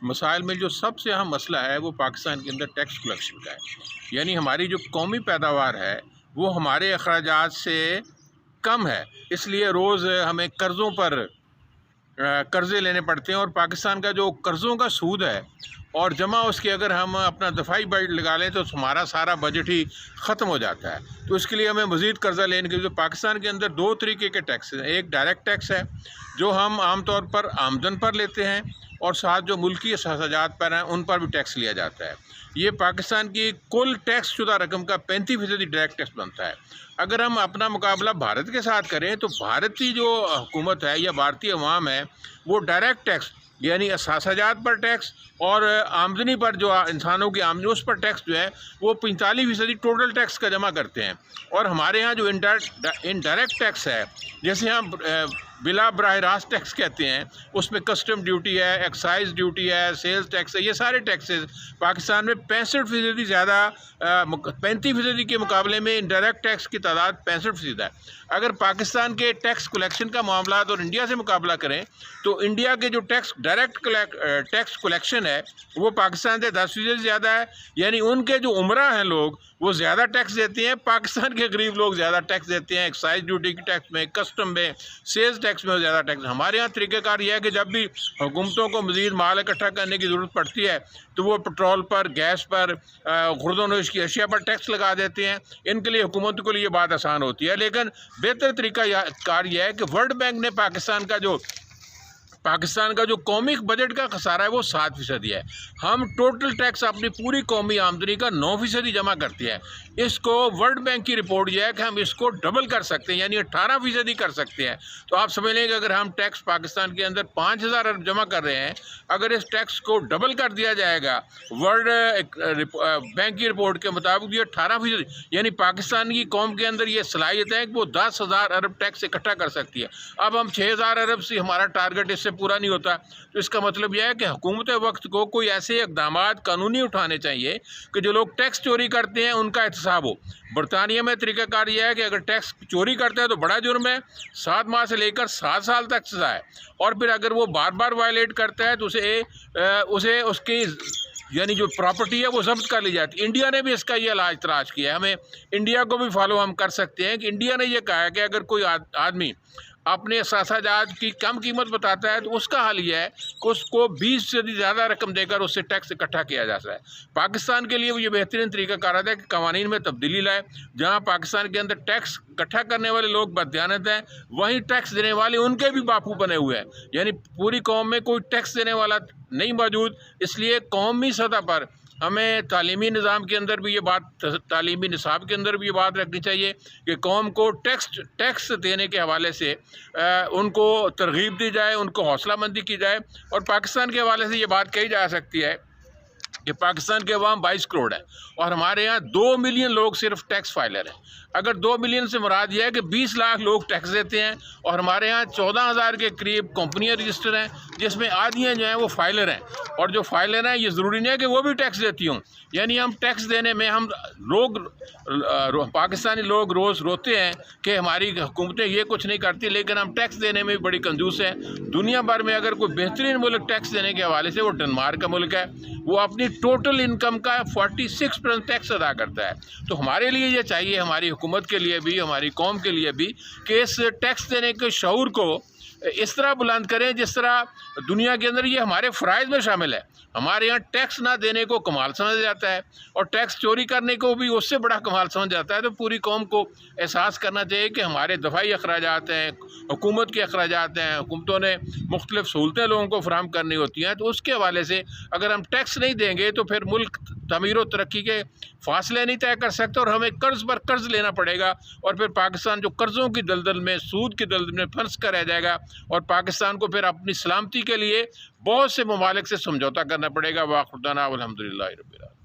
मसाइल में जो सबसे अहम मसला है वो पाकिस्तान के अंदर टैक्स कलेक्शन का है। यानी हमारी जो कौमी पैदावार है वो हमारे अखराजात से कम है, इसलिए रोज़ हमें कर्ज़ों पर कर्ज़े लेने पड़ते हैं। और पाकिस्तान का जो कर्ज़ों का सूद है और जमा उसके अगर हम अपना दफ़ाई बजट लगा लें तो हमारा सारा बजट ही ख़त्म हो जाता है। तो इसके लिए हमें मज़ीद कर्ज़ा लेने के लिए पाकिस्तान के अंदर दो तरीके के टैक्स हैं। एक डायरेक्ट टैक्स है जो हम आम तौर पर आमदन पर लेते हैं, और साथ जो मुल्की अखराजात पर हैं उन पर भी टैक्स लिया जाता है। ये पाकिस्तान की कुल टैक्स शुदा रकम का 35% डायरेक्ट टैक्स बनता है। अगर हम अपना मुकाबला भारत के साथ करें तो भारत की जो हुकूमत है या भारतीय अवाम है वो डायरेक्ट टैक्स यानी असासाजात पर टैक्स और आमदनी पर जो इंसानों की आमदनी उस पर टैक्स जो है वो 45% टोटल टैक्स का जमा करते हैं। और हमारे यहाँ जो इनडायरेक्ट टैक्स है, जैसे हम बिला बराह रास्त टैक्स कहते हैं, उसमें कस्टम ड्यूटी है, एक्साइज ड्यूटी है, सेल्स टैक्स है, ये सारे टैक्सेस पाकिस्तान में 65% ज़्यादा 35% के मुकाबले में इनडायरेक्ट टैक्स की तादाद 65% है। अगर पाकिस्तान के टैक्स कलेक्शन का मामला और इंडिया से मुकाबला करें तो इंडिया के जो डायरेक्ट टैक्स कलेक्शन है वो पाकिस्तान से 10% ज़्यादा है। यानी उनके जो उमरा हैं लोग वो ज़्यादा टैक्स देते हैं, पाकिस्तान के गरीब लोग ज़्यादा टैक्स देते हैं एक्साइज ड्यूटी के टैक्स में, कस्टम में, सेल्स टैक्स में ज़्यादा टैक्स। हमारे यहाँ तरीक़ाकार यह है कि जब भी हुकूमतों को मज़ीद माल इकट्ठा करने की ज़रूरत पड़ती है तो वो पेट्रोल पर, गैस पर, खुर्दोनोश की अशिया पर टैक्स लगा देते हैं। इनके लिए हुकूमत के लिए ये बात आसान होती है। लेकिन बेहतर तरीक़ाकार यह है कि वर्ल्ड बैंक ने पाकिस्तान का जो कौमी बजट का खसारा है वो 7% है। हम टोटल टैक्स अपनी पूरी कौमी आमदनी का 9% जमा करते हैं। इसको वर्ल्ड बैंक की रिपोर्ट यह है कि हम इसको डबल कर सकते हैं, यानी 18% कर सकते हैं। तो आप समझ लें कि अगर हम टैक्स पाकिस्तान के अंदर 5,000 अरब जमा कर रहे हैं, अगर इस टैक्स को डबल कर दिया जाएगा वर्ल्ड बैंक की रिपोर्ट के मुताबिक ये 18%, यानी पाकिस्तान की कौम के अंदर ये सलाहियत है कि वो 10,000 अरब टैक्स इकट्ठा कर सकती है। अब हम 6,000 अरब से हमारा टारगेट इससे पूरा नहीं होता। तो इसका मतलब यह है कि हुकूमत वक्त को कोई ऐसे इक़दाम कानूनी उठाने चाहिए कि जो लोग टैक्स चोरी करते हैं उनका एहतसाब हो। बरतानिया में तरीक़ाकार यह है कि अगर टैक्स चोरी करता है तो बड़ा जुर्म है, 7 माह से लेकर 7 साल तक सज़ा है। और फिर अगर वो बार बार वायलेट करता है तो उसे उसकी यानी जो प्रॉपर्टी है वो जब्त कर ली जाती है। इंडिया ने भी इसका ये इलाज तलाश किया है। हमें इंडिया को भी फॉलो हम कर सकते हैं कि इंडिया ने यह कहा है कि अगर कोई आदमी अपने असासाजात की कम कीमत बताता है तो उसका हल यह है कि उसको 20 से ज़्यादा रकम देकर उससे टैक्स इकट्ठा किया जा सकता है। पाकिस्तान के लिए ये बेहतरीन तरीक़ाकार है कि कवानीन में तब्दीली लाए, जहाँ पाकिस्तान के अंदर टैक्स इकट्ठा करने वाले लोग बददियानत हैं, वहीं टैक्स देने वाले उनके भी बापू बने हुए हैं। यानी पूरी कौम में कोई टैक्स देने वाला नहीं मौजूद। इसलिए कौमी सतह पर हमें तालीमी निज़ाम के अंदर भी ये बात, तालीमी निसाब के अंदर भी ये बात रखनी चाहिए कि कौम को टैक्स देने के हवाले से उनको तरगीब दी जाए, उनको हौसलामंदी की जाए। और पाकिस्तान के हवाले से ये बात कही जा सकती है कि पाकिस्तान के अवाम 22 करोड़ है और हमारे यहाँ 2 मिलियन लोग सिर्फ टैक्स फाइलर हैं। अगर 2 मिलियन से मुराद यह है कि 20 लाख लोग टैक्स देते हैं और हमारे यहाँ 14,000 के करीब कंपनियाँ रजिस्टर हैं, जिसमें आधियाँ जो हैं वो फाइलर हैं। और जो फाइलर हैं ये ज़रूरी नहीं है कि वो भी टैक्स देती हूँ। यानी हम टैक्स देने में पाकिस्तानी लोग रोज़ रोते हैं कि हमारी हुकूमतें ये कुछ नहीं करती, लेकिन हम टैक्स देने में भी बड़ी कंजूस हैं। दुनिया भर में अगर कोई बेहतरीन मुल्क टैक्स देने के हवाले से वो डेनमार्क का मुल्क है। वो अपनी टोटल इनकम का 46% टैक्स अदा करता है। तो हमारे लिए ये चाहिए, हमारी हुकूमत के लिए भी, हमारी कौम के लिए भी, कि इस टैक्स देने के शऊर को इस तरह बुलंद करें जिस तरह दुनिया के अंदर ये हमारे फ़राइज़ में शामिल है। हमारे यहाँ टैक्स ना देने को कमाल समझा जाता है और टैक्स चोरी करने को भी उससे बड़ा कमाल समझ जाता है। तो पूरी कौम को एहसास करना चाहिए कि हमारे दफ़ाई अखराजात हैं, हुकूमत के अखराजात हैं, हुकूमतों ने मुख्तलिफ़ सहूलतें लोगों को फराहम करनी होती हैं। तो उसके हवाले से अगर हम टैक्स नहीं देंगे तो फिर मुल्क तमीर व तरक्की के फासले नहीं तय कर सकते और हमें कर्ज़ पर कर्ज़ लेना पड़ेगा। और फिर पाकिस्तान जो कर्ज़ों की दलदल में, सूद की दलदल में फंस कर रह जाएगा और पाकिस्तान को फिर अपनी सलामती के लिए बहुत से ममालिक से समझौता करना पड़ेगा। वाखुर दाना अल्हम्दुलिल्लाहि रब्बिल आलमीन।